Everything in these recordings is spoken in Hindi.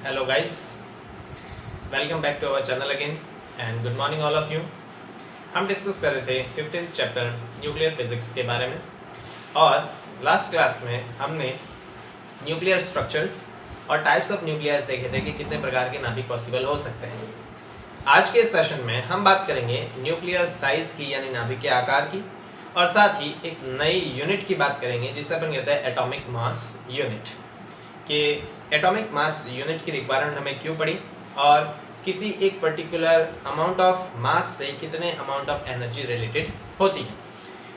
Hello guys, welcome back to our channel again and good morning all of you. हम डिस्कस कर रहे थे 15th चैप्टर न्यूक्लियर फिजिक्स के बारे में और लास्ट क्लास में हमने न्यूक्लियर स्ट्रक्चर्स और टाइप्स ऑफ न्यूक्लियस देखे थे कि कितने प्रकार के नाभिक पॉसिबल हो सकते हैं। आज के सेशन में हम बात करेंगे न्यूक्लियर साइज की यानी नाभिक के आकार की और साथ ही एक नई यूनिट की बात करेंगे जिसे अपन कहते हैं एटॉमिक मास यूनिट। कि एटॉमिक मास यूनिट की रिक्वायरमेंट हमें क्यों पड़ी और किसी एक पर्टिकुलर अमाउंट ऑफ मास से कितने अमाउंट ऑफ एनर्जी रिलेटेड होती है।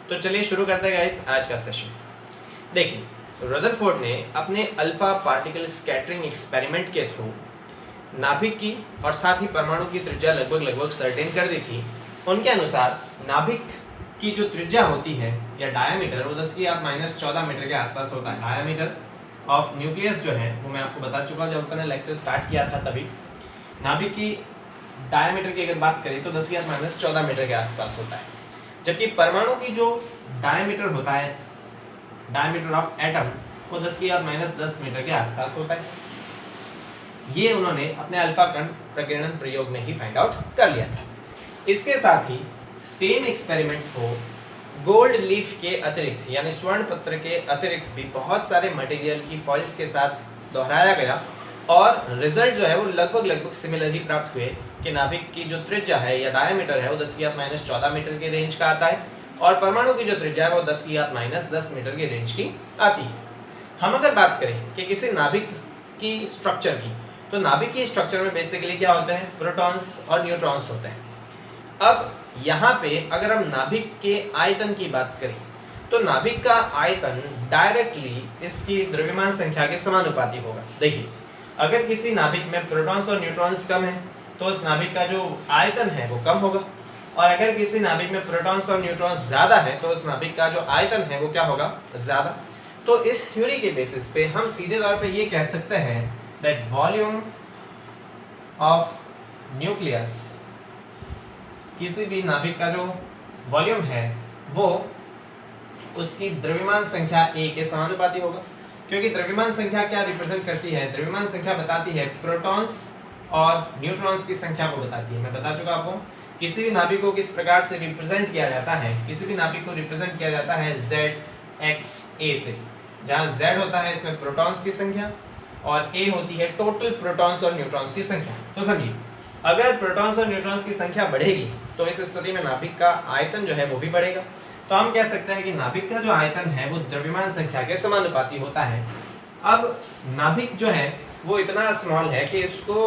तो चलिए शुरू करते हैं गाइस आज का सेशन। देखिए, रदरफोर्ड ने अपने अल्फा पार्टिकल स्कैटरिंग एक्सपेरिमेंट के थ्रू नाभिक की और साथ ही परमाणु की त्रिज्या लगभग सर्टेन कर दी थी। उनके अनुसार नाभिक की जो त्रिज्या होती है या डायमीटर वो 10⁻⁻14 मीटर के आसपास होता है। डायमीटर ऑफ न्यूक्लियस जो है वो मैं आपको बता चुका हूँ जब अपने लेक्चर स्टार्ट किया था तभी। नाभिक की डायमीटर की अगर बात करें तो 10⁻14 मीटर के आसपास होता है, जबकि परमाणु की जो डायमीटर होता है, डायमीटर ऑफ एटम, वो 10⁻10 मीटर के आसपास होता है। ये उन्होंने अपने अल्फा कण प्रकीर्णन प्रयोग में ही फाइंड आउट कर लिया था। इसके साथ ही सेम एक्सपेरिमेंट को गोल्ड लीफ के अतिरिक्त यानी स्वर्ण पत्र के अतिरिक्त भी बहुत सारे मटेरियल की फॉइल्स के साथ दोहराया गया और रिजल्ट जो है वो लगभग सिमिलर ही प्राप्त हुए कि नाभिक की जो त्रिज्या है या डायमीटर है वो 10⁻14 मीटर के रेंज का आता है और परमाणु की जो त्रिज्या है वो 10⁻10 मीटर के रेंज की आती है। हम अगर बात करें कि किसी नाभिक की स्ट्रक्चर की, तो नाभिक की स्ट्रक्चर में बेसिकली क्या होते हैं, प्रोटॉन्स और न्यूट्रॉन्स होते हैं। अब यहाँ पे अगर हम नाभिक के आयतन की बात करें तो नाभिक का आयतन डायरेक्टली इसकी द्रव्यमान संख्या के समानुपाती होगा। देखिए, अगर किसी नाभिक में प्रोटॉन्स और न्यूट्रॉन्स कम है तो उस नाभिक का जो आयतन है वो कम होगा, और अगर किसी नाभिक में प्रोटॉन्स और न्यूट्रॉन्स ज़्यादा है तो उस नाभिक का जो आयतन है वो क्या होगा, ज़्यादा। तो इस थ्योरी के बेसिस पे हम सीधे तौर पे ये कह सकते हैं दैट वॉल्यूम ऑफ न्यूक्लियस, किसी भी नाभिक का जो वॉल्यूम है वो उसकी द्रव्यमान संख्या A के समानुपाती होगा, क्योंकि द्रव्यमान संख्या क्या रिप्रेजेंट करती है, द्रव्यमान संख्या बताती है प्रोटॉन्स और न्यूट्रॉन्स की संख्या को बताती है। मैं बता चुका आपको किसी भी नाभिक को किस प्रकार से रिप्रेजेंट किया जाता है। किसी भी नाभिक को रिप्रेजेंट किया जाता है ZXA से, जहाँ Z होता है इसमें प्रोटॉन्स की संख्या और A होती है टोटल प्रोटॉन्स और न्यूट्रॉन्स की संख्या। तो समझिए, अगर प्रोटॉन्स और न्यूट्रॉन्स की संख्या बढ़ेगी तो इस स्थिति में नाभिक का आयतन जो है वो भी बढ़ेगा। तो हम कह सकते हैं कि नाभिक का जो आयतन है वो द्रव्यमान संख्या के समानुपाती होता है। अब नाभिक जो है वो इतना स्मॉल है कि इसको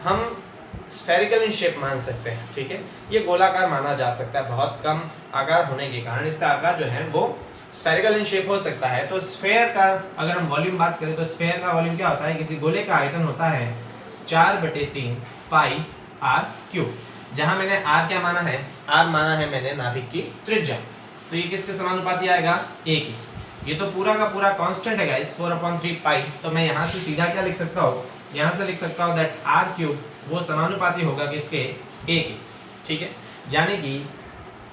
हम स्फेरिकल इन शेप मान सकते हैं, ठीक है। ये गोलाकार माना जा सकता है, बहुत कम आकार होने के कारण इसका आकार जो है वो स्फेरिकल इन शेप हो सकता है। तो स्फेयर का अगर हम वॉल्यूम बात करें तो स्फेयर का वॉल्यूम क्या होता है, किसी गोले का आयतन होता है 4/3 पाई r क्यूब, जहां मैंने r क्या माना है, r माना है मैंने नाभिक की त्रिज्या। तो ये किसके समानुपाती आएगा, a की। ये तो पूरा का पूरा कांस्टेंट है गाइस, 4/3 पाई। तो मैं यहाँ से सीधा क्या लिख सकता हूँ, यहाँ से लिख सकता हूँ दैट r क्यूब वो समानुपाती होगा किसके, a के, ठीक है। यानी कि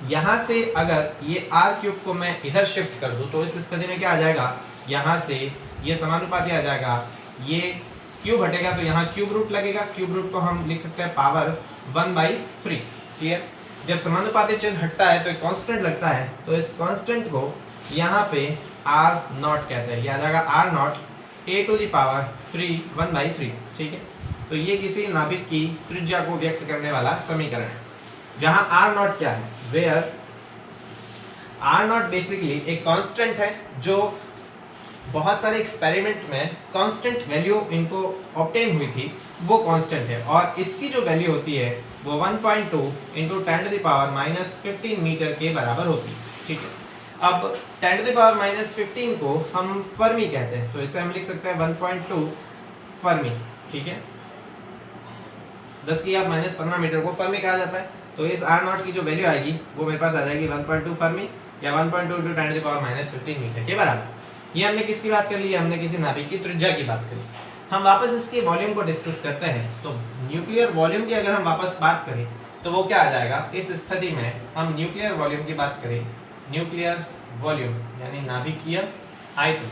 यहाँ से अगर ये r क्यूब को मैं इधर शिफ्ट कर दूँ तो इस स्थिति में क्या आ जाएगा, यहाँ से ये समानुपाती आ जाएगा, ये क्यूब हटेगा तो यहाँ क्यूब रूट लगेगा। क्यूब रूट को हम लिख सकते हैं पावर 1/3, ठीक है। जब समानुपाती चिन्ह हटता है तो एक कांस्टेंट लगता है, तो इस कांस्टेंट को यहाँ पे r0 कहते हैं। यह आ जाएगा r0 a⁻3 1/3, ठीक है। तो ये किसी नाभिक की त्रिज्या को व्यक्त करने वाला समीकरण है, जहाँ r0 क्या है, वेयर r0 बेसिकली एक कांस्टेंट है जो बहुत सारे एक्सपेरिमेंट में कांस्टेंट वैल्यू इनको ऑब्टेन हुई थी, वो कांस्टेंट है और इसकी जो वैल्यू होती है वो 1.2 × 10⁻⁻15 मीटर के बराबर होती है, ठीक है। अब 10⁻⁻15 को हम फर्मी कहते हैं, तो इसे हम लिख सकते हैं 1.2 फर्मी, ठीक है। 10⁻⁻15 मीटर को फर्मी कहा जाता है। तो इस r0 की जो वैल्यू आएगी वो मेरे पास आ जाएगी 1.2 फर्मी या 1.2 × 10⁻⁻15 मीटर के बराबर। ये हमने किसकी बात कर ली, हमने किसी नाभिक की त्रिज्या की बात करी। हम वापस इसके वॉल्यूम को डिस्कस करते हैं। तो न्यूक्लियर वॉल्यूम की अगर हम वापस बात करें तो वो क्या आ जाएगा, इस स्थिति में हम न्यूक्लियर वॉल्यूम की बात करें, न्यूक्लियर वॉल्यूम यानी नाभिकीय आयतन।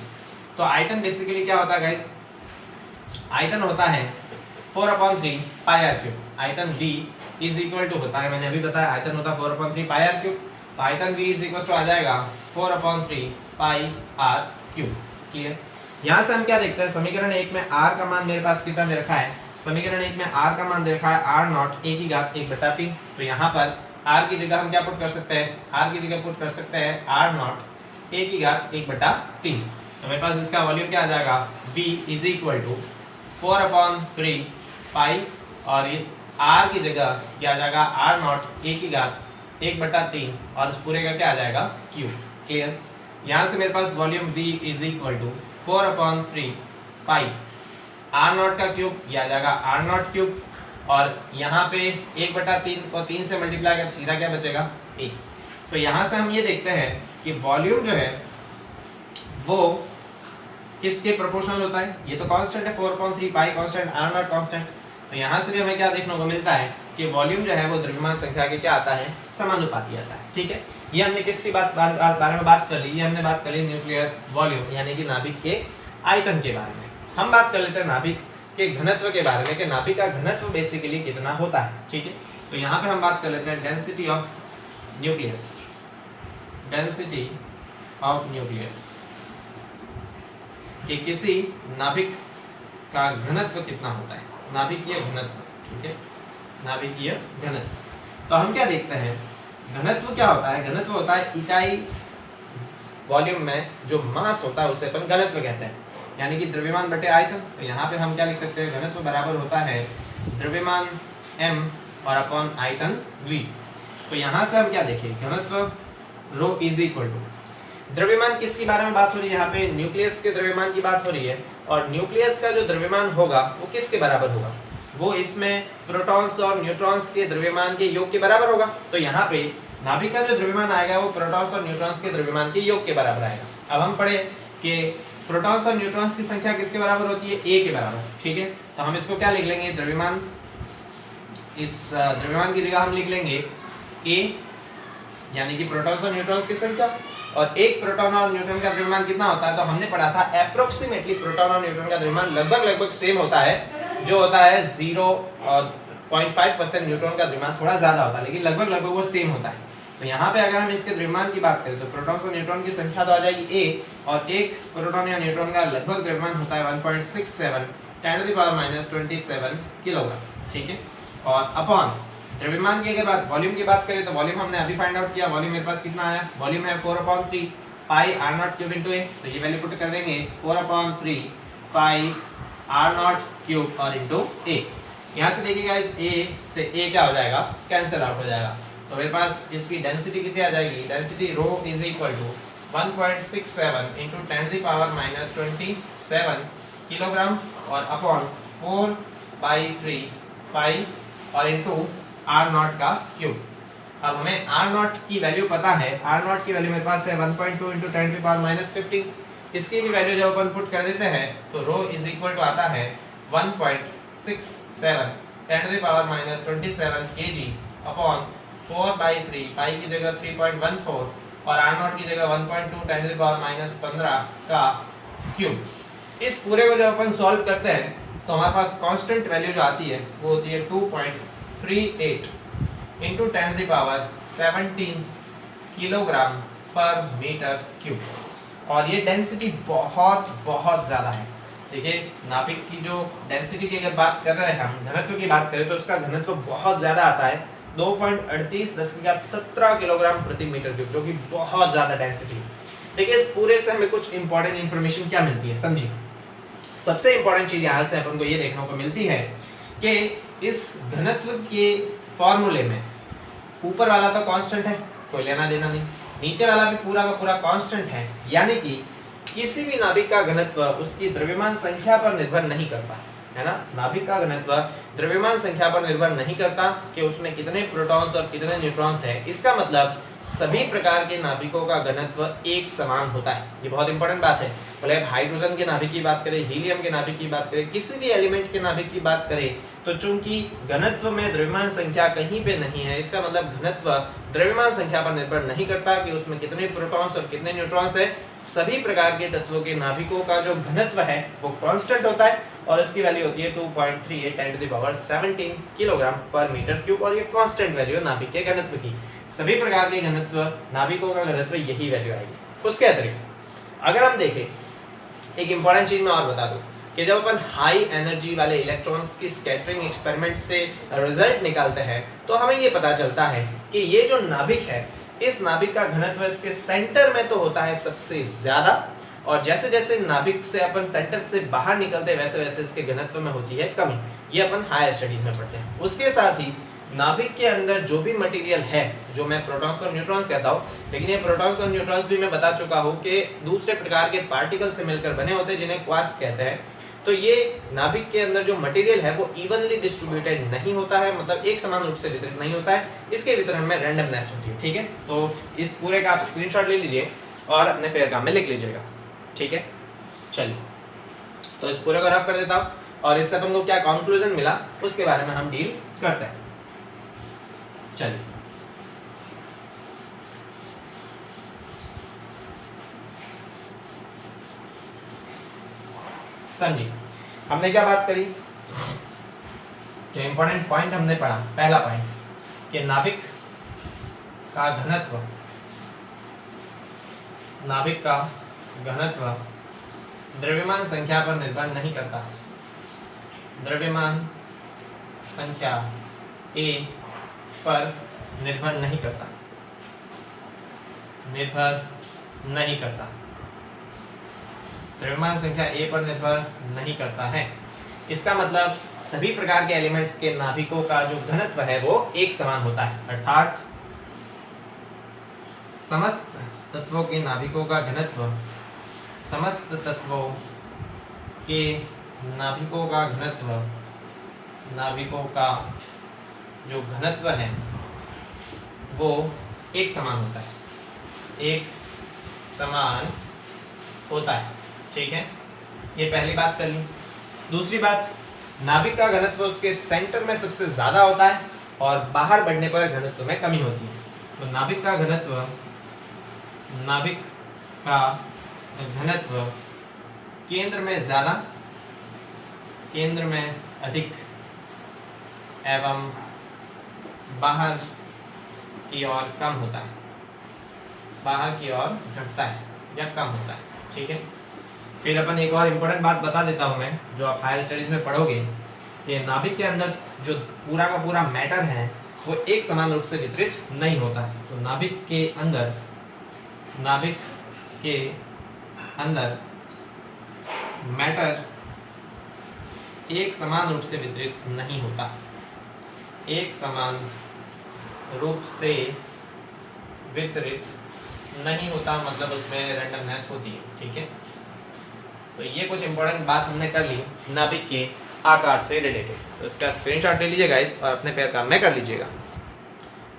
तो आयतन बेसिकली क्या होता है गाइस, आयतन होता है 4/3 पाई आर क्यूब। आयतन V इज इक्वल टू होता है, मैंने अभी बताया आयतन होता है 4/3 पाई आर क्यूब, तो आयतन V इज इक्वल टू आ जाएगा 4/3 पाई आर क्यूब। क्लियर। यहाँ से हम क्या देखते हैं, समीकरण 1 में r का मान मेरे पास कितना दे रखा है, समीकरण 1 में r का मान दे रखा है r नॉट a की घात 1/3। तो यहाँ पर r की जगह हम क्या पुट कर सकते हैं, r की जगह पुट कर सकते हैं r नॉट a की घात 1/3। तो मेरे पास इसका वॉल्यूम क्या आ जाएगा, v is equal to 4/3 pi, और इस r की जगह क्या आ जाएगा, r नॉट a की घात 1/3, और इस पूरे का क्या आ जाएगा, क्यूब। क्लियर। यहाँ से मेरे पास volume v is equal to 4/3 pi r naught का क्यूब, यह आ जाएगा r नॉट क्यूब, और यहाँ पे 1/3 को 3 से मल्टीप्लाई कर सीधा क्या बचेगा, 1। तो यहाँ से हम ये देखते हैं कि वॉल्यूम जो है वो किसके प्रोपोर्शनल होता है, ये तो कांस्टेंट है 4/3 पाई कांस्टेंट, r नॉट कांस्टेंट। तो यहाँ से भी हमें क्या देखने को मिलता है कि वॉल्यूम जो है वो द्रव्यमान संख्या के क्या आता है, समानुपाती आता है। ठीक है, ये हमने किसकी बारे में बात कर ली, ये हमने बात कर ली न्यूक्लियर वॉल्यूम यानी कि नाभिक के आयतन के बारे में। हम बात कर लेते हैं नाभिक के घनत्व के बारे में कि नाभिक का घनत्व बेसिकली कितना होता है। ठीक है, तो यहाँ पे हम बात कर लेते हैं density of nucleus, density of nucleus कि किसी नाभिक का घनत्व कितना होता है, नाभिकीय घनत्व। ठीक है, नाभिकीय घनत्व। तो हम क्या देखते हैं, घनत्व क्या होता है, घनत्व होता है इकाई वॉल्यूम में जो मास होता है उसे अपन घनत्व कहते हैं, यानी कि द्रव्यमान बटे आयतन। तो यहाँ पे हम क्या लिख सकते हैं, घनत्व बराबर होता है द्रव्यमान m और अपॉन आयतन v। तो यहाँ से हम क्या देखें, घनत्व रो इज इक्वल टू द्रव्यमान, किसके बारे में बात हो रही है, यहाँ पे न्यूक्लियस के द्रव्यमान की बात हो रही है, और न्यूक्लियस का जो द्रव्यमान होगा वो किसके बराबर होगा, वो इसमें प्रोटॉन्स और न्यूट्रॉन्स के द्रव्यमान के योग के बराबर होगा। तो यहाँ पे नाभिक का जो द्रव्यमान आएगा वो प्रोटॉन्स और न्यूट्रॉन्स के द्रव्यमान के योग के बराबर आएगा। अब हम पढ़े कि प्रोटॉन्स और न्यूट्रॉन्स की संख्या किसके बराबर होती है, a के बराबर। ठीक है, तो हम इसको क्या लिख लेंगे, द्रव्यमान, इस द्रव्यमान की जगह हम लिख लेंगे a यानी कि प्रोटॉन्स और न्यूट्रॉन्स की संख्या, और एक प्रोटॉन और न्यूट्रॉन का द्रव्यमान कितना होता है, तो हमने पढ़ा था अप्रोक्सीमेटली प्रोटॉन और न्यूट्रॉन का द्रव्यमान लगभग सेम होता है, जो होता है 0.5% न्यूट्रॉन का द्रव्यमान थोड़ा ज्यादा होता है, लेकिन लगभग वो सेम होता है। तो यहाँ पे अगर हम इसके द्रव्यमान की बात करें तो प्रोटॉन्स और न्यूट्रॉन की संख्या तो आ जाएगी a, और एक प्रोटॉन या न्यूट्रॉन का लगभग द्रव्यमान होता है 1.67 10⁻⁻27 किलोग्राम। ठीक है, और अपॉन द्रव्यमान की अगर बात, वॉल्यूम की बात करें तो वॉल्यूम हमने अभी फाइंड आउट किया, वॉल्यूम मेरे पास कितना आया, वॉल्यूम है 4/3 pi r not cube into a। तो ये वैल्यू पुट कर देंगे 4/3 पाई r नॉट क्यूब और इनटू a। यहाँ से देखिएगा इस a से a क्या हो जाएगा, कैंसिल आउट हो जाएगा। तो मेरे पास इसकी डेंसिटी कितनी आ जाएगी, density rho is equal to 1.67 into 10⁻⁻27 kilogram, और अपॉन 4/3 पाई और इनटू r नॉट का क्यूब। अब हमें r नॉट की वैल्यू पता है, r नॉट की वैल्यू मेरे पास है 1.2 इंटू 10⁻⁻15। इसकी भी वैल्यू जब अपन पुट कर देते हैं तो रो इज इक्वल टू आता है 1.67 10⁻⁻27 kg अपॉन 4/3, पाई की जगह 3.14 और r नॉट की जगह 1.2 10⁻⁻15 का क्यूब। इस पूरे को जब अपन सॉल्व करते हैं तो हमारे पास कांस्टेंट वैल्यू जो आती है वो होती है 2.38 इंटू 10⁻17 किलोग्राम पर मीटर क्यूब, और ये डेंसिटी बहुत ज़्यादा है। देखिए नाभिक की जो डेंसिटी की अगर बात कर रहे हैं हम, घनत्व की बात करें तो उसका घनत्व बहुत ज़्यादा आता है 2.38 10⁻17 किलोग्राम प्रति मीटर क्यूब, जो कि बहुत ज़्यादा डेंसिटी है। देखिए इस पूरे से हमें कुछ इंपॉर्टेंट इन्फॉर्मेशन क्या मिलती है, समझिए। सबसे इंपॉर्टेंट चीज़ यहाँ से अपन को ये देखने को मिलती है कि इस घनत्व के फॉर्मूले में ऊपर वाला तो कांस्टेंट है, कोई लेना देना नहीं, नीचे वाला भी पूरा का पूरा कांस्टेंट है, यानी कि किसी भी नाभिक का घनत्व उसकी द्रव्यमान संख्या पर निर्भर नहीं करता है ना। नाभिक का घनत्व द्रव्यमान संख्या पर निर्भर नहीं करता कि उसमें कितने प्रोटॉन्स और कितने न्यूट्रॉन्स हैं। इसका मतलब सभी प्रकार के नाभिकों का घनत्व एक समान होता है। ये बहुत इंपॉर्टेंट बात है। भले आप हाइड्रोजन के नाभिक की बात करें, हीलियम के नाभिक की बात करें, किसी भी एलिमेंट के नाभिक की बात करें, तो चूंकि घनत्व में द्रव्यमान संख्या कहीं पे नहीं है, इसका मतलब घनत्व द्रव्यमान संख्या पर निर्भर नहीं करता कि उसमें कितने प्रोटॉन्स और कितने न्यूट्रॉन्स है। सभी प्रकार के तत्वों के नाभिकों का जो घनत्व है वो कांस्टेंट होता है, और इसकी वैल्यू होती है 2.38 10⁻17 किलोग्राम पर मीटर क्यूब और ये कांस्टेंट वैल्यू है नाभिक के घनत्व की। सभी प्रकार के घनत्व नाभिकों का घनत्व यही वैल्यू आएगी। उसके अतिरिक्त अगर हम देखें, एक इंपॉर्टेंट चीज मैं और बता दूं कि जब अपन हाई एनर्जी वाले इलेक्ट्रॉन्स की स्कैटरिंग एक्सपेरिमेंट से रिजल्ट निकालते हैं तो हमें ये पता चलता है कि ये जो नाभिक है, इस नाभिक का घनत्व इसके सेंटर में तो होता है सबसे ज्यादा, और जैसे जैसे नाभिक से अपन सेंटर से बाहर निकलते हैं वैसे वैसे इसके घनत्व में होती है कमी। ये अपन हायर स्टडीज में पढ़ते हैं। उसके साथ ही नाभिक के अंदर जो भी मटेरियल है, जो मैं प्रोटॉन्स और न्यूट्रॉन्स कहता हूँ, लेकिन ये प्रोटॉन्स और न्यूट्रॉन्स भी मैं बता चुका हूँ कि दूसरे प्रकार के पार्टिकल से मिलकर बने होते हैं जिन्हें क्वार्क कहते हैं। तो ये नाभिक के अंदर जो मटेरियल है वो इवनली डिस्ट्रीब्यूटेड नहीं होता है, मतलब एक समान रूप से वितरित नहीं होता है। इसके वितरण में रैंडमनेस होती है। ठीक है, तो इस पूरे का आप स्क्रीनशॉट ले लीजिए और अपने फेयर काम में लिख लीजिएगा। ठीक है, चलिए तो इस पूरे को रफ कर देता हूँ और इससे अपन को क्या कंक्लूजन मिला उसके बारे में हम डील करते हैं। चलिए, समझिए हमने क्या बात करी, जो इंपॉर्टेंट पॉइंट हमने पढ़ा, पहला पॉइंट कि नाभिक का घनत्व, नाभिक का घनत्व द्रव्यमान संख्या पर निर्भर नहीं करता। द्रव्यमान संख्या A पर निर्भर नहीं करता, निर्भर नहीं करता। द्रव्यमान संख्या A पर निर्भर नहीं करता है। इसका मतलब सभी प्रकार के एलिमेंट्स के नाभिकों का जो घनत्व है वो एक समान होता है, अर्थात समस्त तत्वों के नाभिकों का घनत्व, समस्त तत्वों के नाभिकों का घनत्व, नाभिकों का जो घनत्व है वो एक समान होता है, एक समान होता है। ठीक है, ये पहली बात कर ली। दूसरी बात, नाभिक का घनत्व उसके सेंटर में सबसे ज्यादा होता है और बाहर बढ़ने पर घनत्व में कमी होती है। तो नाभिक का घनत्व, नाभिक का घनत्व केंद्र में ज्यादा, केंद्र में अधिक एवं बाहर की ओर कम होता है, बाहर की ओर घटता है या कम होता है। ठीक है, फिर अपन एक और इम्पोर्टेंट बात बता देता हूँ मैं, जो आप हायर स्टडीज में पढ़ोगे कि नाभिक के अंदर जो पूरा का पूरा मैटर है वो एक समान रूप से वितरित नहीं होता है। तो नाभिक के अंदर, नाभिक के अंदर मैटर एक समान रूप से वितरित नहीं होता, एक समान रूप से वितरित नहीं होता, मतलब उसमें रैंडमनेस होती है। ठीक है, तो ये कुछ इंपॉर्टेंट बात हमने कर ली नाभिक के आकार से रिलेटेड। तो इसका स्क्रीनशॉट ले लीजिएगा गाइस और अपने पैर काम में कर लीजिएगा।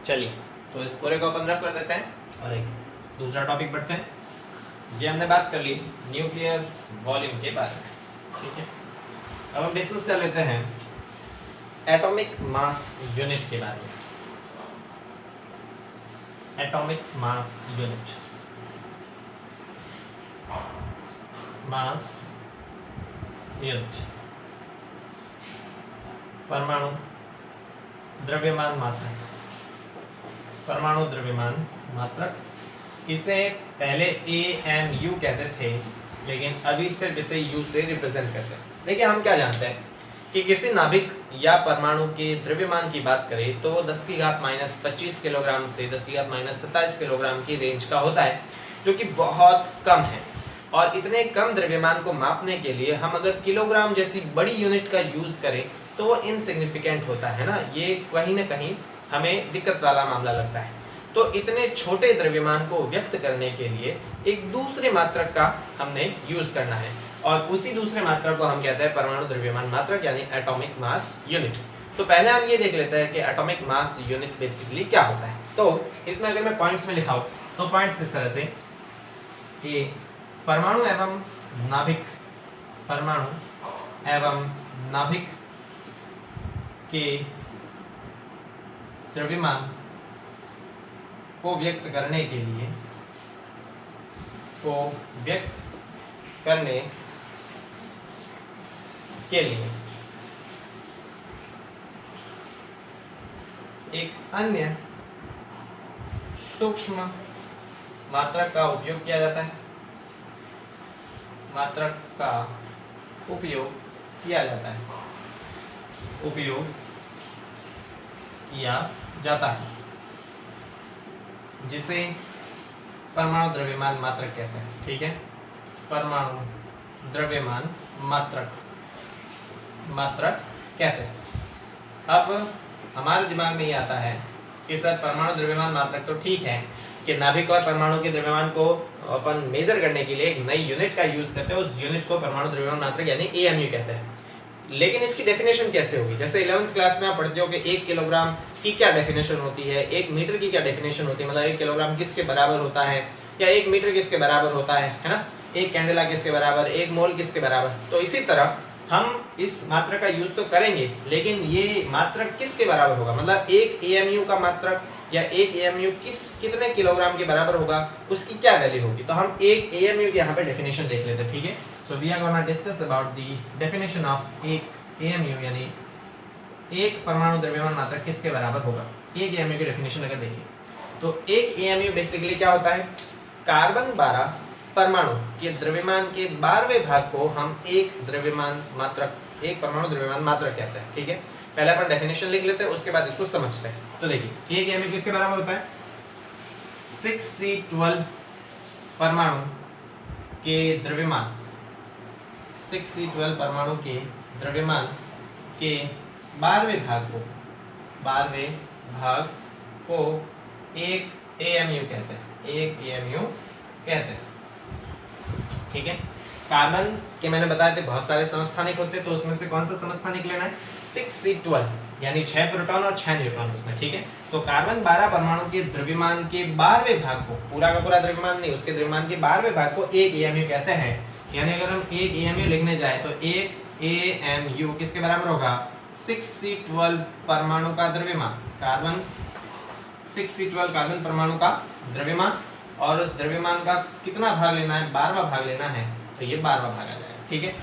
चलिए, तो इस पूरे को अपन रफ कर देते हैं और एक दूसरा टॉपिक पढ़ते हैं। ये हमने बात कर ली न्यूक्लियर वॉल्यूम के बारे में। ठीक है, अब हम डिस्कस कर लेते हैं एटॉमिक मास यूनिट के बारे में। Atomic mass unit, mass unit, परमाणु द्रव्यमान मात्रक, परमाणु द्रव्यमान मात्रक। इसे पहले AMU कहते थे, लेकिन अभी सिर्फ इसे U से रिप्रेजेंट करते हैं। देखिए, हम क्या जानते हैं कि किसी नाभिक या परमाणु के द्रव्यमान की बात करें तो 10⁻−25 किलोग्राम से 10⁻27 किलोग्राम की रेंज का होता है, जो कि बहुत कम है। और इतने कम द्रव्यमान को मापने के लिए हम अगर किलोग्राम जैसी बड़ी यूनिट का यूज करें तो वो इनसिग्निफिकेंट होता है ना, ये कहीं ना कहीं हमें दिक्कत वाला मामला लगता है। तो इतने छोटे द्रव्यमान को व्यक्त करने के लिए एक दूसरे मात्रक का हमने यूज करना है, और उसी दूसरे मात्रक को हम कहते हैं परमाणु द्रव्यमान मात्रक, यानी एटॉमिक मास यूनिट। तो पहले हम ये देख लेते हैं कि एटॉमिक मास यूनिट बेसिकली क्या होता है। तो इसमें अगर मैं पॉइंट्स में लिखाऊं तो पॉइंट्स किस तरह से कि परमाणु एवं नाभिक, परमाणु एवं नाभिक के द्रव्यमान को व्यक्त करने के लिए, को व्यक्त करने के लिए एक अन्य सूक्ष्म मात्रक का उपयोग किया जाता है, मात्रक का उपयोग किया जाता है, उपयोग किया जाता है, जिसे परमाणु द्रव्यमान मात्रक कहते हैं। ठीक है, परमाणु द्रव्यमान मात्रक कहते हैं। अब हमारे दिमाग में ये आता है कि सर परमाणु द्रव्यमान मात्रक तो ठीक है कि नाभिक और परमाणु के द्रव्यमान को अपन मेजर करने के लिए एक नई यूनिट का यूज करते हैं, उस यूनिट को परमाणु द्रव्यमान मात्रक यानी AMU कहते हैं। लेकिन इसकी डेफिनेशन कैसे होगी? जैसे 11th क्लास में आप पढ़ते हो कि 1 किलोग्राम की क्या डेफिनेशन होती है, 1 मीटर की क्या डेफिनेशन होती है, मतलब 1 किलोग्राम किसके बराबर होता है या 1 मीटर किसके बराबर होता है ना, 1 कैंडेला किसके बराबर, 1 मोल किसके बराबर। तो इसी तरह हम इस मात्रक का यूज तो करेंगे, लेकिन ये मात्रक किसके बराबर होगा, मतलब 1 AMU का मात्रक या 1 AMU कितने किलोग्राम के बराबर होगा, उसकी क्या वैल्यू होगी। तो हम 1 AMU की यहाँ पे डेफिनेशन देख लेते हैं। ठीक है, so we are gonna discuss about the definition of 1 AMU यानी एक परमाणु द्रव्यमान मात्रक किसके बराबर होगा। 1 AMU की डेफिनेशन अगर देखें तो 1 AMU बेसिकली क्या होता है, कार्बन 12 परमाणु के द्रव्यमान के 12वें भाग को हम एक द्रव्यमान मात्रक, एक परमाणु द्रव्यमान मात्रक कहते हैं। ठीक है, पहले अपन डेफिनेशन लिख लेते हैं, उसके बाद इसको समझते हैं। तो देखिए 1 AMU किसके बराबर होता है, 6C12 परमाणु के द्रव्यमान, 6C12 परमाणु के द्रव्यमान के 12वें भाग को एक AMU कहते हैं, एक AMU कहते हैं। ठीक है, कार्बन के मैंने बताया थे बहुत सारे समस्थानिक होते हैं, तो उसमें से कौन सा समस्थानिक लेना है, 6C12 यानी 6 प्रोटॉन और 6 न्यूट्रॉन इसमें। ठीक है, तो कार्बन 12 परमाणु के द्रव्यमान के 12वें भाग को, पूरा का पूरा द्रव्यमान नहीं, उसके द्रव्यमान के 12वें भाग को एक AMU कहते हैं। यानी अगर हम एक AMU लिखने जाए तो एक AMU किसके बराबर होगा, 6C12 परमाणु का द्रव्यमान, कार्बन 6C12 कार्बन परमाणु का द्रव्यमान, और उस द्रव्यमान का कितना भाग लेना है, 12वां भाग लेना है, तो ये 12वां भाग आ जाएगा। ठीक है,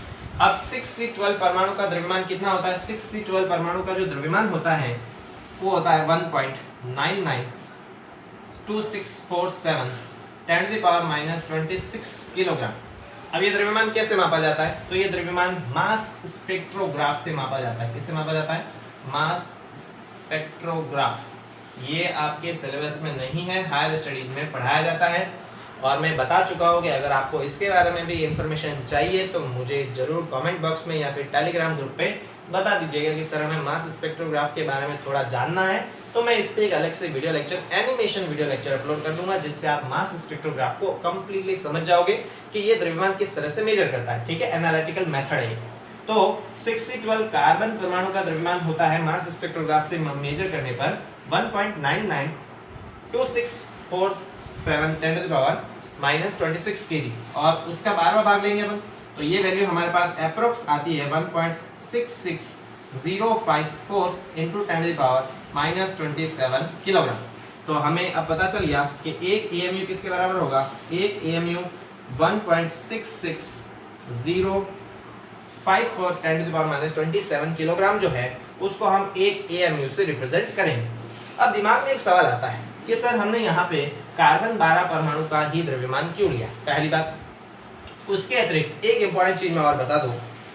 अब 6C12 परमाणु का द्रव्यमान कितना होता है, 6C12 परमाणु का जो द्रव्यमान होता है वो होता है 1.992647 10⁻⁻26 किलोग्राम। अब ये द्रव्यमान कैसे मापा जाता है, तो ये द्रव्यमान मास स्पेक्ट्रोग्राफ से मापा जाता है। किससे मापा जाता है, मास स्पेक्ट्रोग्राफ। ये आपके सिलेबस में नहीं है, हायर स्टडीज में पढ़ाया जाता है, और मैं बता चुका हूँ कि अगर आपको इसके बारे में भी इंफॉर्मेशन चाहिए तो मुझे जरूर कमेंट बॉक्स में या फिर टेलीग्राम ग्रुप पे बता दीजिएगा कि सर हमें मास स्पेक्ट्रोग्राफ के बारे में थोड़ा जानना है, तो मैं इस पे एक अलग से video lecture, animation video lecture upload कर दूंगा, जिससे आप मास स्पेक्ट्रोग्राफ को कंप्लीटली समझ जाओगे कि ये द्रव्यमान किस तरह से मेजर करता है। ठीक है, एनालिटिकल मेथड है। तो 6C12 कार्बन परमाणु का द्रव्यमान होता है मास स्पेक्ट्रोग्राफ से मेजर करने पर 1.992647 10⁻⁻26 kg, और उसका 12वां भाग लेंगे अपन, तो ये वैल्यू हमारे पास अप्रोक्स आती है 1.66054 इंटू 10⁻⁻27 किलोग्राम। तो हमें अब पता चल गया कि एक AMU किसके बराबर होगा, एक AMU 1.66054 10⁻⁻27 किलोग्राम जो है उसको हम एक AMU से रिप्रेजेंट करेंगे। अब दिमाग में एक सवाल आता है कि सर हमने यहाँ पे कार्बन 12 परमाणु का ही द्रव्यमान क्यों लिया, पहली बात। उसके अतिरिक्त एक इंपॉर्टेंट चीज मैं और बता दूं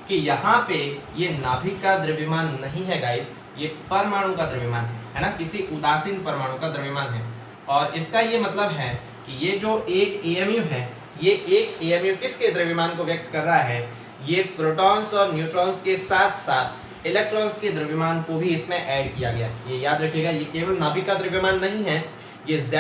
कि यहाँ पे ये नाभिक का द्रव्यमान नहीं है गाइस, ये परमाणु का द्रव्यमान है ना, किसी उदासीन परमाणु का द्रव्यमान है। और इसका ये मतलब है कि ये जो एक AMU है, ये एक AMU किसके द्रव्यमान को व्यक्त कर रहा है, ये प्रोटॉन्स और न्यूट्रॉन्स के साथ साथ इलेक्ट्रॉन्स के द्रव्यमान को भी इसमें ऐड किया गया। ये याद रखिएगा, ये केवल नाभिक का द्रव्यमान नहीं है, ये Z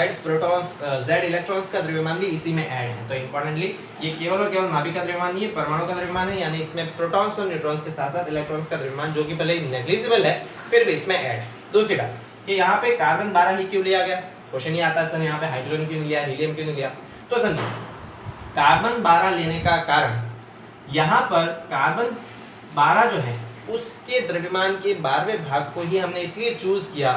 इलेक्ट्रॉन्स का द्रव्यमान भी इसी में ऐड है। तो इंपॉर्टेंटली ये केवल और केवल नाभिक का द्रव्यमान नहीं है, परमाणु का द्रव्यमान है, यानी इसमें प्रोटॉन्स और न्यूट्रॉन्स के साथ साथ इलेक्ट्रॉन्स का द्रव्यमान, जो कि भले नेग्लिजिबल है फिर भी इसमें ऐड है। दूसरी बात कि यहाँ पे कार्बन 12 ही क्यों लिया गया, क्वेश्चन ये आता है सर यहाँ पे हाइड्रोजन क्यों नहीं लिया, हीलियम क्यों नहीं लिया। तो समझिए कार्बन 12 लेने का कारण, यहाँ पर कार्बन 12 जो है उसके द्रव्यमान के 12वें भाग को ही हमने इसलिए चूज किया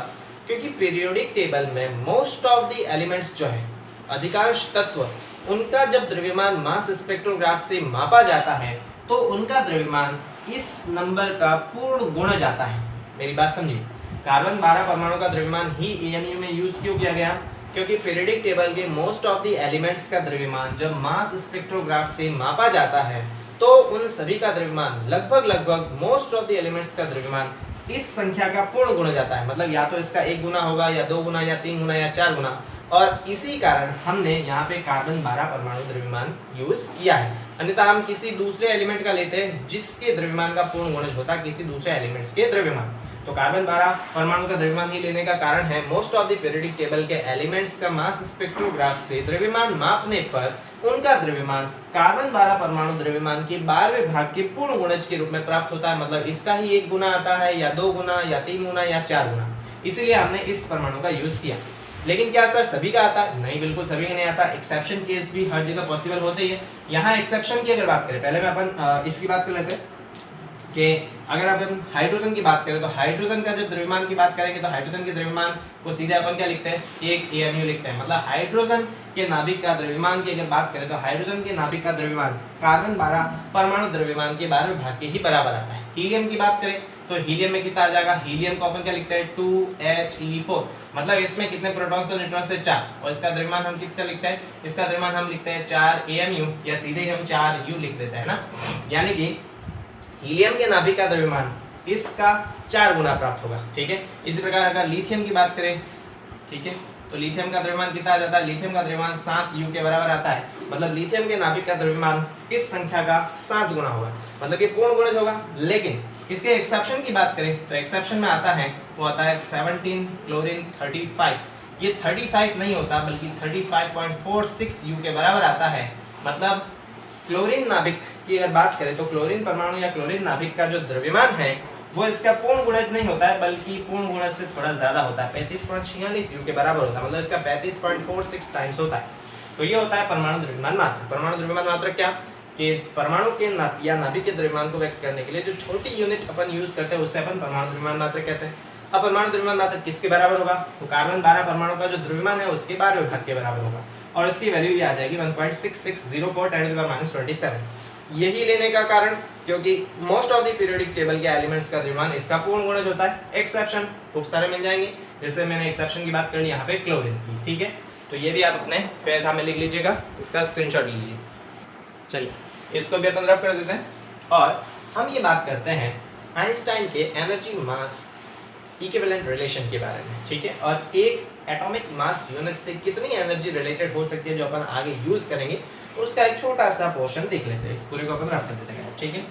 क्योंकि पीरियोडिक टेबल में मोस्ट ऑफ द एलिमेंट्स जो है, अधिकांश तत्व, उनका जब द्रव्यमान मास स्पेक्ट्रोग्राफ से मापा जाता है तो उनका द्रव्यमान इस नंबर का पूर्ण गुण जाता है। मेरी बात समझिए, कार्बन 12 परमाणु का द्रव्यमान ही AMU में यूज क्यों किया गया? क्योंकि पीरियोडिक टेबल के मोस्ट ऑफ द एलिमेंट्स का द्रव्यमान जब मास स्पेक्ट्रोग्राफ से मापा जाता है तो उन सभी का द्रव्यमान लगभग मोस्ट ऑफ द एलिमेंट्स का द्रव्यमान इस संख्या का पूर्ण गुणा जाता है। मतलब या तो इसका 1 गुना होगा, या 2 गुना, या 3 गुना, या 4 गुना। और इसी कारण हमने यहाँ पे कार्बन 12 परमाणु द्रव्यमान यूज किया है। अन्यथा हम किसी दूसरे एलिमेंट का लेते हैं जिसके द्रव्यमान का पूर्ण गुणज होता है किसी दूसरे एलिमेंट्स के द्रव्यमान। तो कार्बन 12 परमाणु का द्रव्यमान ही लेने का कारण है most of the periodic table के एलिमेंट्स का मास स्पेक्ट्रोग्राफ से द्रव्यमान मापने पर उनका द्रव्यमान कार्बन 12 परमाणु द्रव्यमान के 12वें भाग के पूर्ण गुणज के रूप में प्राप्त होता है। मतलब इसका ही 1 गुना आता है, या 2 गुना, या 3 गुना, या 4 गुना। इसीलिए हमने इस परमाणु का यूज किया। लेकिन क्या सर सभी का आता है? नहीं, बिल्कुल सभी का नहीं आता। एक्सेप्शन केस भी हर जगह पॉसिबल होते ही है। यहाँ एक्सेप्शन की अगर बात करें, पहले में अपन इसकी बात कर लेते हैं कि अगर अपन हाइड्रोजन की बात करें तो हाइड्रोजन का जब द्रव्यमान की बात करेंगे तो हाइड्रोजन के द्रव्यमान को सीधे अपन क्या लिखते हैं? 1 AMU लिखते हैं। मतलब हाइड्रोजन के नाभिक का द्रव्यमान की अगर बात करें तो हाइड्रोजन के नाभिक का द्रव्यमान कार्बन 12 परमाणु द्रव्यमान के 12वें भाग के ही बराबर आता है। हीलियम की बात करें तो हीलियम में कितना आ जाएगा? हीलियम को अपन क्या लिखते हैं? 2He4। मतलब इसमें कितने प्रोटॉन्स और न्यूट्रॉन्स है? 4। और इसका द्रव्यमान हम कितना लिखते हैं? इसका द्रव्यमान हम लिखते हैं 4 AMU, या सीधे हम 4U लिख देते हैं ना। यानी कि हीलियम के नाभिक का द्रव्यमान इसका 4 गुना प्राप्त होगा। ठीक है। इसी प्रकार अगर लिथियम की बात करें, ठीक है, तो लिथियम का द्रव्यमान कितना आ जाता है? लिथियम का द्रव्यमान 7U के बराबर आता है। मतलब लिथियम के नाभिक का द्रव्यमान इस संख्या का 7 गुना होगा। मतलब ये पूर्ण गुणज होगा। लेकिन इसके एक्सेप्शन की बात करें तो एक्सेप्शन में आता है, वो आता है 17 क्लोरीन 35। ये 35 नहीं होता बल्कि 35.46U के बराबर आता है। मतलब क्लोरीन नाभिक की अगर बात करें तो क्लोरीन परमाणु या क्लोरीन नाभिक का जो द्रव्यमान है वो इसका पूर्ण गुणज नहीं होता है, बल्कि पूर्ण गुणज से थोड़ा ज्यादा होता है। 35.46U के बराबर होता है। मतलब इसका 35.46 टाइम्स होता है। तो ये होता है परमाणु द्रव्यमान मात्रा। परमाणु द्रव्यमान मात्रा क्या? कि परमाणु के या नाभिक के द्रव्यमान को व्यक्त करने के लिए जो छोटी यूनिट अपन यूज करते हैं उससे अपन परमाणु द्रव्यमान मात्रा कहते हैं। अब परमाणु द्रव्यमान मात्रा किसके बराबर होगा? तो कार्बन 12 परमाणु का जो द्रव्यमान है उसके 12वें भाग के बराबर होगा। और इसकी वैल्यू ये आ जाएगी 1.6604 × 10⁻²7। यही लेने का कारण क्योंकि most of the periodic table के एलिमेंट्स का द्रव्यमान इसका पूर्ण गुणज होता है। एक्सेप्शन खूब सारे मिल जाएंगे। जैसे मैंने एक्सेप्शन की बात करनी यहाँ पे क्लोरीन की। ठीक है, तो ये भी आप अपने पैरा में लिख लीजिएगा, इसका स्क्रीनशॉट लीजिए। चलिए इसको भी अपन रफ कर देते हैं और हम ये बात करते हैं आइंस्टाइन के एनर्जी मास इक्विवेलेंट रिलेशन के बारे में। ठीक है, और एक एटॉमिक मास यूनिट से कितनी एनर्जी रिलेटेड हो सकती है जो अपन आगे यूज करेंगे उसका एक छोटा सा पोर्शन देख लेते हैं। इस पूरे को अपन रफ कर देते हैं। ठीक है,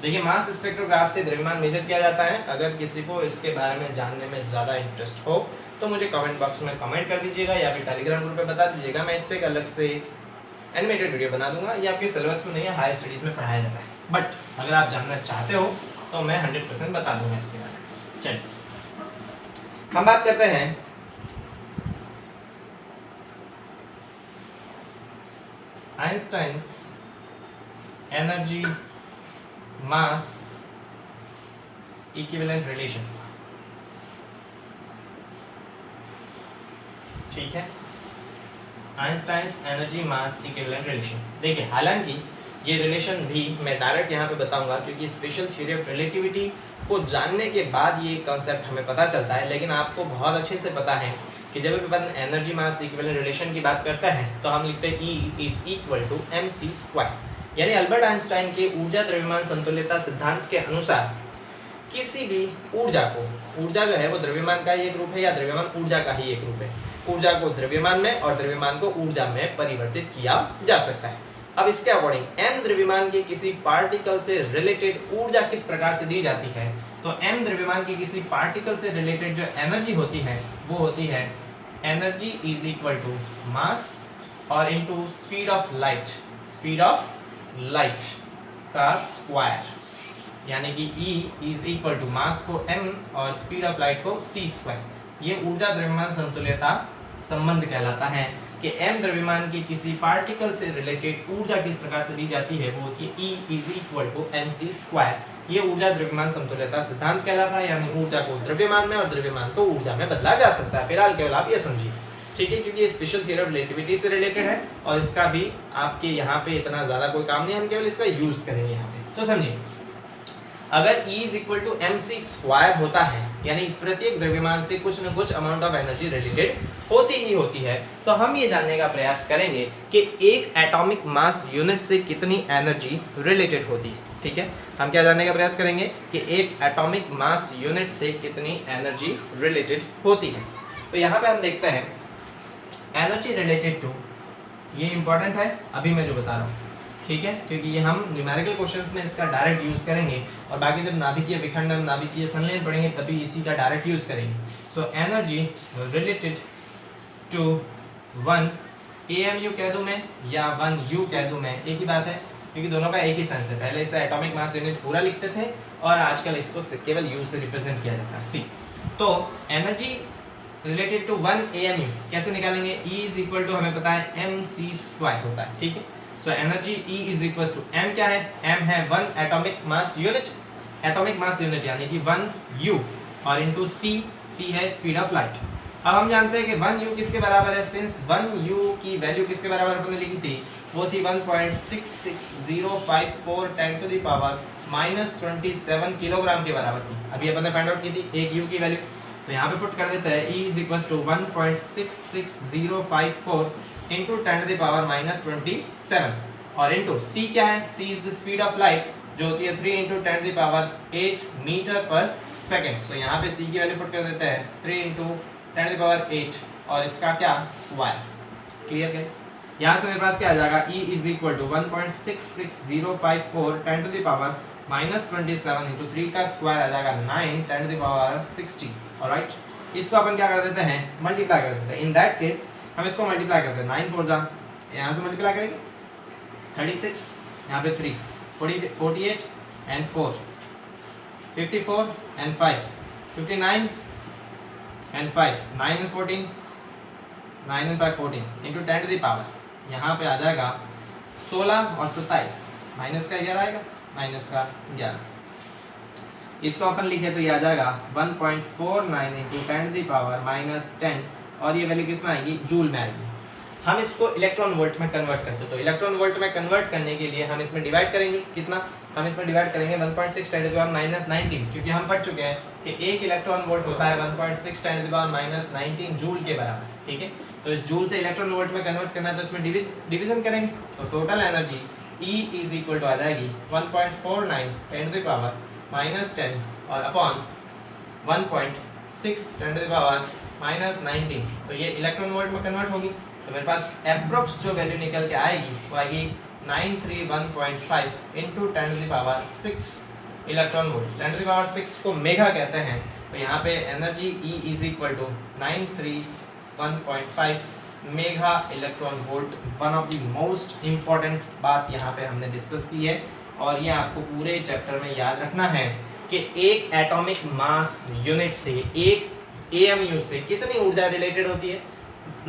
देखिए मास स्पेक्ट्रोग्राफ से द्रव्यमान मेजर किया जाता है। अगर किसी को इसके बारे में जानने में ज़्यादा इंटरेस्ट हो तो मुझे कमेंट बॉक्स में कमेंट कर दीजिएगा या फिर टेलीग्राम ग्रुप पे बता दीजिएगा। मैं इस पर एक अलग से एनिमेटेड वीडियो बना दूंगा। ये आपके सिलेबस में नहीं है, हायर स्टडीज़ में पढ़ाया जाता है, बट अगर आप जानना चाहते हो तो मैं 100% बता दूंगा इसके बारे में। चलिए हम बात करते हैं आइंस्टाइन्स एनर्जी मास इक्विवेलेंट रिलेशन। ठीक है, आइंस्टाइन्स एनर्जी मास इक्विवेलेंट रिलेशन। देखिए हालांकि ये रिलेशन भी मैं डायरेक्ट यहाँ पे बताऊंगा क्योंकि स्पेशल थ्योरी ऑफ रिलेटिविटी को जानने के बाद ये कंसेप्ट हमें पता चलता है। लेकिन आपको बहुत अच्छे से पता है कि जब अपन एनर्जी मास इक्विवेलेंट रिलेशन की बात करते हैं तो हम लिखते हैं E = mc²। यानी अल्बर्ट आइंस्टाइन के ऊर्जा द्रव्यमान समतुल्यता सिद्धांत के अनुसार किसी भी ऊर्जा को, ऊर्जा जो है वो द्रव्यमान का ही एक रूप है या द्रव्यमान ऊर्जा का ही एक रूप है, ऊर्जा को द्रव्यमान में और द्रव्यमान को ऊर्जा में परिवर्तित किया जा सकता है। अब इसके अकॉर्डिंग m द्रव्यमान के किसी पार्टिकल से रिलेटेड ऊर्जा किस प्रकार से दी जाती है, तो m द्रव्यमान के किसी पार्टिकल से रिलेटेड जो एनर्जी होती है वो होती है एनर्जी = मास और इनटू स्पीड ऑफ लाइट का स्क्वायर। यानी कि E = मास को m और स्पीड ऑफ लाइट को c²। ये ऊर्जा द्रव्यमान समतुल्यता संबंध कहलाता है कि m द्रव्यमान के किसी पार्टिकल से रिलेटेड ऊर्जा किस प्रकार से दी जाती है वो होती है E = mc²। ये ऊर्जा द्रव्यमान समतुल्यता सिद्धांत कहलाता है। यानी ऊर्जा को द्रव्यमान में और द्रव्यमान को ऊर्जा में बदला जा सकता है। फिलहाल केवल आप ये समझिए। ठीक है, क्योंकि ये स्पेशल थ्योरी ऑफ रिलेटिविटी से रिलेटेड है और इसका भी आपके यहाँ पे इतना ज़्यादा कोई काम नहीं है, हम केवल इसका यूज़ करेंगे यहाँ पे। तो समझिए अगर E is equal to mc² होता है, यानी प्रत्येक द्रव्यमान से कुछ न कुछ अमाउंट ऑफ एनर्जी रिलेटेड होती ही होती है, तो हम ये जानने का प्रयास करेंगे कि एक एटॉमिक मास यूनिट से कितनी एनर्जी रिलेटेड होती है। ठीक है, हम क्या जानने का प्रयास करेंगे कि एक एटॉमिक मास यूनिट से कितनी एनर्जी रिलेटेड होती है। तो यहाँ पे हम देखते हैं एनर्जी रिलेटेड टू, ये इंपॉर्टेंट है अभी मैं जो बता रहा हूँ, ठीक है, क्योंकि ये हम न्यूमेरिकल क्वेश्चंस में इसका डायरेक्ट यूज़ करेंगे और बाकी जब नाभिकीय विखंडन, नाभिकीय संलयन पढ़ेंगे तभी इसी का डायरेक्ट यूज़ करेंगे। So energy related to 1 AMU कह दूँ मैं या 1U कह दूँ मैं, एक ही बात है क्योंकि दोनों का एक ही सेंस है। पहले इसे एटॉमिक मास यूनिट पूरा लिखते थे और आजकल इसको केवल U से रिप्रेजेंट किया जाता है, C। तो एनर्जी रिलेटेड टू 1 AMU कैसे निकालेंगे? E इज इक्वल टू हमें पता है mc² होता है, ठीक है। So energy E is equal to m क्या है? m है 1 atomic mass unit, atomic mass unit यानी कि 1U और इंटू c है स्पीड ऑफ लाइट। अब हम जानते हैं कि 1U किसके बराबर है? सिंस 1U की वैल्यू किसके बराबर अपने लिखी थी? वो थी 1.66054 10 टू द पावर -27 किलोग्राम के बराबर थी। अभी अपन ने फाइंड आउट की थी एक U की वैल्यू, तो यहाँ पे पुट कर देते हैं E is equal to 1.66054 into 10 to the power -27 और इंटू c क्या है? c is the speed of light जो होती है 3 इंटू 10 to the power 8 meter per second. तो यहाँ पे c की वैल्यू पुट कर देते हैं 3 इंटू 10 टू द पावर 8 और इसका क्या? स्क्वायर। Clear guys? यहाँ से मेरे पास क्या आ जाएगा? E is equal to 1.66054 10 to the power -27 into 3 का स्क्वायर आ जाएगा 9 10 टू द पावर 60। ऑलराइट, इसको अपन क्या कर देते हैं? मल्टीप्लाई कर देते हैं। इन दैट केस हम इसको मल्टीप्लाई करते हैं। 9 4 जा, यहाँ से मल्टीप्लाई करेंगे 36, यहाँ पे 3 48 and 4 54 and 5 59 and 5 9 and 14 9 and 5 14 into 10 to the power, यहाँ पे आ जाएगा 16 और 27, माइनस का 11 आएगा, माइनस का 11। इसको अपन लिखे तो ये आ जाएगा 1.49 इंटू 10 टू द पावर -10 और ये वैल्यू किस में आएगी? जूल में आएगी। हम इसको इलेक्ट्रॉन वोल्ट में कन्वर्ट करते हैं, तो इलेक्ट्रॉन वोल्ट में कन्वर्ट करने के लिए हम इसमें डिवाइड करेंगे। कितना? हम इसमें डिवाइड करेंगे 1.6 10 टू द पावर -19, क्योंकि हम पढ़ चुके हैं कि एक इलेक्ट्रॉन वोल्ट होता है 1.6 10 टू द पावर -19 जूल के बराबर, ठीक है। तो इस जूल से इलेक्ट्रॉन वोल्ट में कन्वर्ट करना है तो इसमें डिवीजन करेंगे, तो total energy E is equal to आ जाएगी 1.49 10 टू द पावर -10 और अपॉन 1.6 10 टू द पावर -19, तो ये इलेक्ट्रॉन वोल्ट में कन्वर्ट होगी। तो मेरे पास एप्रोक्स जो वैल्यू निकल के आएगी वो आएगी 931.5 into 10 to the power 6 electron volt. 10 to the power 6 को मेगा कहते हैं, तो यहाँ पे energy E is equal to 931.5 mega electron volt. One of the most important बात यहाँ पे हमने डिस्कस की है और ये आपको पूरे चैप्टर में याद रखना है कि एक एटॉमिक मास यूनिट से, एक AMU से कितनी ऊर्जा रिलेटेड होती है?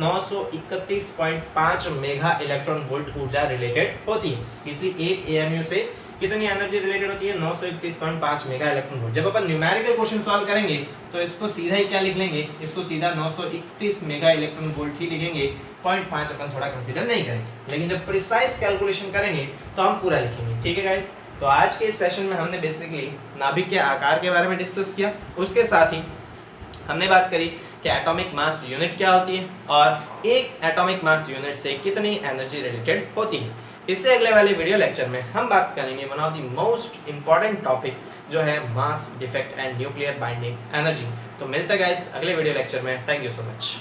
931.5 मेगा इलेक्ट्रॉन वोल्ट ऊर्जा रिलेटेड होती है। किसी एक AMU से कितनी एनर्जी रिलेटेड होती है? 931.5 मेगा इलेक्ट्रॉन वोल्ट। जब अपन न्यूमेरिकल क्वेश्चन सॉल्व करेंगे तो इसको सीधा ही क्या लिख लेंगे? इसको सीधा 931 मेगा इलेक्ट्रॉन वोल्ट ही लिखेंगे, 0.5 अपन थोड़ा कंसीडर नहीं करेंगे। लेकिन जब प्रिसाइज कैलकुलेशन करेंगे तो हम पूरा लिखेंगे, ठीक है गाइस। तो आज के इस सेशन में हमने बेसिकली नाभिक के आकार के बारे में डिस्कस किया, उसके साथ ही हमने बात करी कि एटॉमिक मास यूनिट क्या होती है और एक एटॉमिक मास यूनिट से कितनी एनर्जी रिलेटेड होती है। इससे अगले वाले वीडियो लेक्चर में हम बात करेंगे one of the most important topic जो है mass defect and nuclear binding energy. तो मिलते हैं गाइस अगले वीडियो लेक्चर में। Thank you so much.